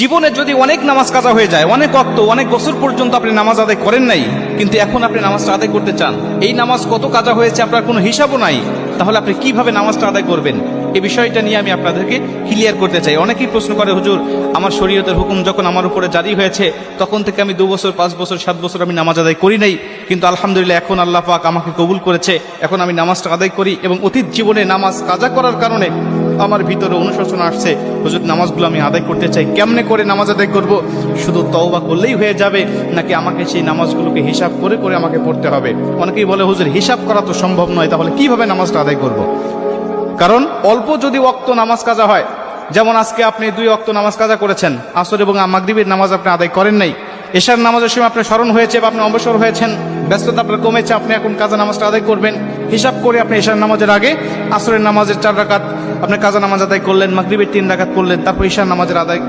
জীবনে যদি অনেক নামাজ কাজা হয়ে যায়, অনেক ওয়াক্ত, অনেক বছর পর্যন্ত আপনি নামাজ আদায় করেন নাই, কিন্তু এখন আপনি নামাজটা আদায় করতে চান, এই নামাজ কত কাজা হয়েছে আপনার কোনো হিসাবও নাই, তাহলে আপনি কিভাবে নামাজটা আদায় করবেন? এই বিষয়টা নিয়ে আমি আপনাদেরকে ক্লিয়ার করতে চাই। অনেকেই প্রশ্ন করে, হুজুর আমার শরীয়তের হুকুম যখন আমার উপরে জারি হয়েছে তখন থেকে আমি 2 বছর 5 বছর 7 বছর আমি নামাজ আদায় করি নাই, কিন্তু আলহামদুলিল্লাহ এখন আল্লাহ পাক আমাকে কবুল করেছে, এখন আমি নামাজটা আদায় করি, এবং অতীত জীবনে নামাজ কাজা করার কারণে আমার ভিতরে অনুশোচনা আসছে, হুজুর নামাজগুলো আমি আদায় করতে চাই, কেমনে করে নামাজ আদায় করব? শুধু তওবা করলেই হয়ে যাবে নাকি আমাকে সেই নামাজগুলোকে হিসাব করে করে আমাকে পড়তে হবে? অনেকেই বলে, হুজুর হিসাব করা তো সম্ভব নয়, তাহলে কিভাবে নামাজটা আদায় করব? কারণ অল্প যদি ওয়াক্ত নামাজ কাজা হয়, যেমন আজকে আপনি 2 ওয়াক্ত নামাজ কাজা করেছেন, আসর এবং মাগরিবের নামাজ আপনি আদায় করেন নাই, এশার নামাজের সময় আপনার স্মরণ হয়েছে বা আপনি অবসর হয়েছেন, ব্যস্ততা আপনার কমেছে, আপনি এখন কাজা নামাজটা আদায় করবেন, হিসাব করে আপনি এশার নামাজের আগে আসরের নামাজের 4 রাকাত আপনি কাজা নামাজ আদায় করলেন, মাগরিবের 3 রাকাত করলেন, তারপর এশার নামাজের আদায়